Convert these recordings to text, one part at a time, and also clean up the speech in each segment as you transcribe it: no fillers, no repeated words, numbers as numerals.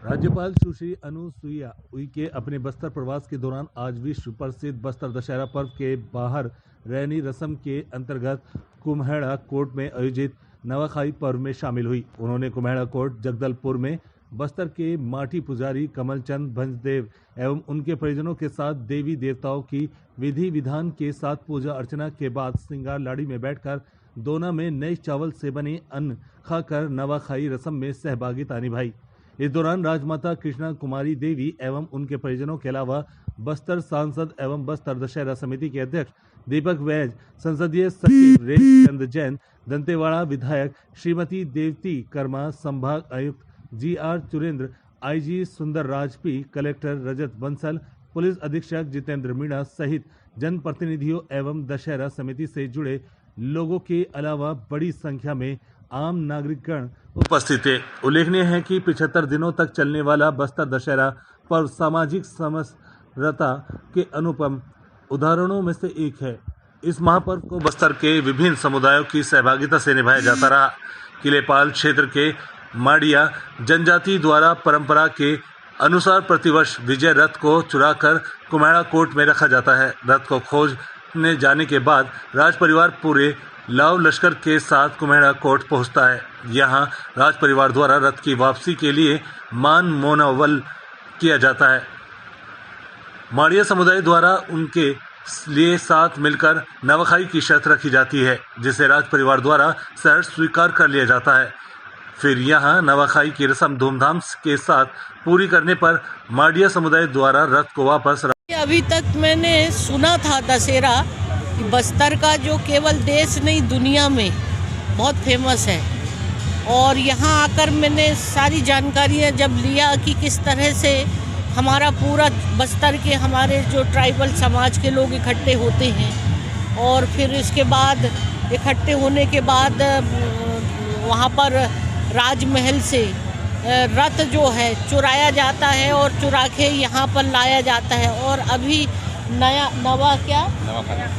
राज्यपाल सुश्री अनुसुईया उइके अपने बस्तर प्रवास के दौरान आज विश्व प्रसिद्ध बस्तर दशहरा पर्व के बाहर रैनी रस्म के अंतर्गत कुम्हेड़ा कोट में आयोजित नवाखाई पर्व में शामिल हुई। उन्होंने कुम्हेड़ा कोट जगदलपुर में बस्तर के माठी पुजारी कमलचंद भंजदेव एवं उनके परिजनों के साथ देवी देवताओं की विधि विधान के साथ पूजा अर्चना के बाद सिंगार लाड़ी में बैठकर दोना में नए चावल से बने अन्न खाकर नवाखाई रस्म में सहभागिता निभाई। इस दौरान राजमाता कृष्णा कुमारी देवी एवं उनके परिजनों के अलावा बस्तर सांसद एवं बस्तर दशहरा समिति के अध्यक्ष दीपक वैज, संसदीय सचिव रेणु चंद जैन, दंतेवाड़ा विधायक श्रीमती देवती कर्मा, संभाग आयुक्त GR चुरेंद्र, IG सुंदर राज P, collector Rajat Bansal, police अधीक्षक जितेंद्र मीणा सहित जनप्रतिनिधियों एवं दशहरा समिति से जुड़े लोगों के अलावा बड़ी संख्या में आम नागरिकगण उपस्थित थे। उल्लेखनीय है कि 75 दिनों तक चलने वाला बस्तर दशहरा पर्व सामाजिक समरसता के अनुपम उदाहरणों में से एक है। इस महापर्व को बस्तर के विभिन्न समुदायों की सहभागिता से निभाया जाता रहा। किलेपाल क्षेत्र के माड़िया जनजाति द्वारा परंपरा के अनुसार प्रतिवर्ष विजय रथ को चुराकर कुम्हेड़ा कोट में रखा जाता है। रथ को खोजने जाने के बाद राज परिवार पूरे लाव लश्कर के साथ कुम्हेड़ा कोट पहुंचता है। यहां राज परिवार द्वारा रथ की वापसी के लिए मान मोनावल किया जाता है। माड़िया समुदाय द्वारा उनके लिए साथ मिलकर नवाखाई की शर्त रखी जाती है, जिसे राज परिवार द्वारा सहर्ष स्वीकार कर लिया जाता है। फिर यहां नवाखाई की रस्म धूमधाम के साथ पूरी करने पर माड़िया समुदाय द्वारा रथ को वापस। अभी तक मैंने सुना था दशहरा बस्तर का जो केवल देश नहीं दुनिया में बहुत फेमस है, और यहाँ आकर मैंने सारी जानकारियाँ जब लिया कि किस तरह से हमारा पूरा बस्तर के हमारे जो ट्राइबल समाज के लोग इकट्ठे होते हैं, और फिर इसके बाद इकट्ठे होने के बाद वहाँ पर राजमहल से रथ जो है चुराया जाता है और चुरा के यहाँ पर लाया जाता है। और अभी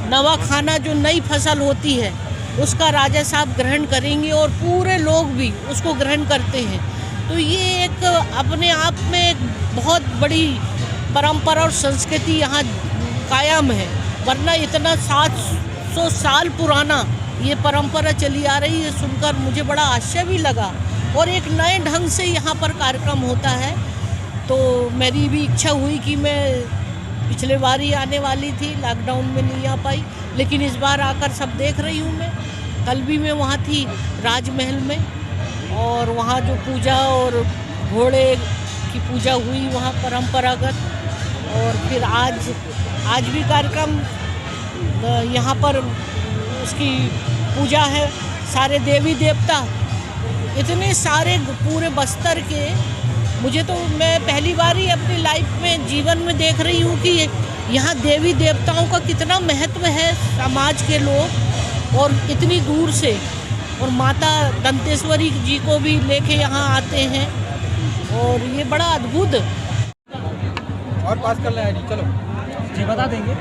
नवा खाना जो नई फसल होती है उसका राजा साहब ग्रहण करेंगे और पूरे लोग भी उसको ग्रहण करते हैं। तो ये एक अपने आप में एक बहुत बड़ी परंपरा और संस्कृति यहाँ कायम है, वरना इतना 700 साल पुराना ये परंपरा चली आ रही है। सुनकर मुझे बड़ा आश्चर्य भी लगा, और एक नए ढंग से यहाँ पर कार्यक्रम होता है। तो मेरी भी इच्छा हुई कि मैं पिछले बार ही आने वाली थी, लॉकडाउन में नहीं आ पाई, लेकिन इस बार आकर सब देख रही हूँ। मैं कल भी मैं वहाँ थी राजमहल में, और वहाँ जो पूजा और घोड़े की पूजा हुई वहाँ परंपरागत, और फिर आज भी कार्यक्रम यहाँ पर उसकी पूजा है। सारे देवी देवता इतने सारे पूरे बस्तर के, मुझे तो मैं पहली बार ही अपनी लाइफ में जीवन में देख रही हूँ कि यहाँ देवी देवताओं का कितना महत्व है। समाज के लोग और इतनी दूर से, और माता दंतेश्वरी जी को भी लेके यहाँ आते हैं, और ये बड़ा अद्भुत। और पास कर ले चलो जी, बता देंगे।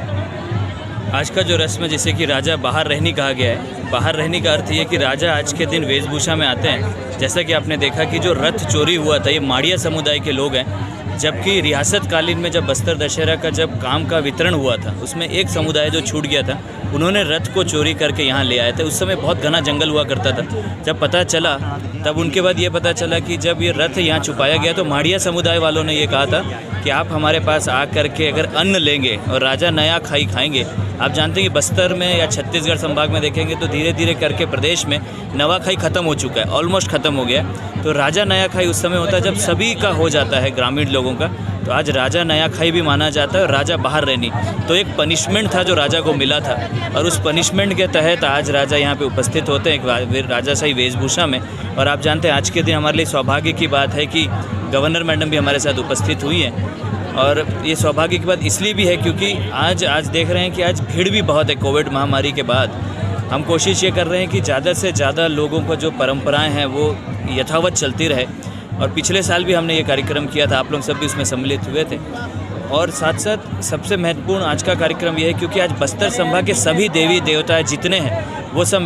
आज का जो रस्म है जिसे कि राजा बाहर रहनी कहा गया है, बाहर रहने का अर्थ ये कि राजा आज के दिन वेशभूषा में आते हैं। जैसा कि आपने देखा कि जो रथ चोरी हुआ था ये माड़िया समुदाय के लोग हैं, जबकि रियासत कालीन में जब बस्तर दशहरा का जब काम का वितरण हुआ था उसमें एक समुदाय जो छूट गया था, उन्होंने रथ को चोरी करके यहाँ ले आए थे। उस समय बहुत घना जंगल हुआ करता था। जब पता चला तब उनके बाद ये पता चला कि जब ये रथ यहाँ छुपाया गया तो माड़िया समुदाय वालों ने ये कहा था कि आप हमारे पास आ करके अगर अन्न लेंगे और राजा नया खाई खाएंगे। आप जानते हैं कि बस्तर में या छत्तीसगढ़ संभाग में देखेंगे तो धीरे धीरे करके प्रदेश में नवाखाई ख़त्म हो चुका है, ऑलमोस्ट ख़त्म हो गया। तो राजा नया खाई उस समय होता है जब सभी का हो जाता है, ग्रामीण लोगों का। तो आज राजा नया खाई भी माना जाता है और राजा बाहर रहनी। तो एक पनिशमेंट था जो राजा को मिला था, और उस पनिशमेंट के तहत आज राजा यहाँ पे उपस्थित होते हैं एक राजाशाही वेशभूषा में। और आप जानते हैं आज के दिन हमारे लिए सौभाग्य की बात है कि गवर्नर मैडम भी हमारे साथ उपस्थित हुई हैं। और ये सौभाग्य की बात इसलिए भी है क्योंकि आज देख रहे हैं कि आज भीड़ भी बहुत है। कोविड महामारी के बाद हम कोशिश ये कर रहे हैं कि ज़्यादा से ज़्यादा लोगों को जो परंपराएं हैं वो यथावत चलती रहे। और पिछले साल भी हमने ये कार्यक्रम किया था, आप लोग सब भी उसमें सम्मिलित हुए थे। और साथ साथ सबसे महत्वपूर्ण आज का कार्यक्रम ये है क्योंकि आज बस्तर संभाग के सभी देवी देवता जितने हैं वो सब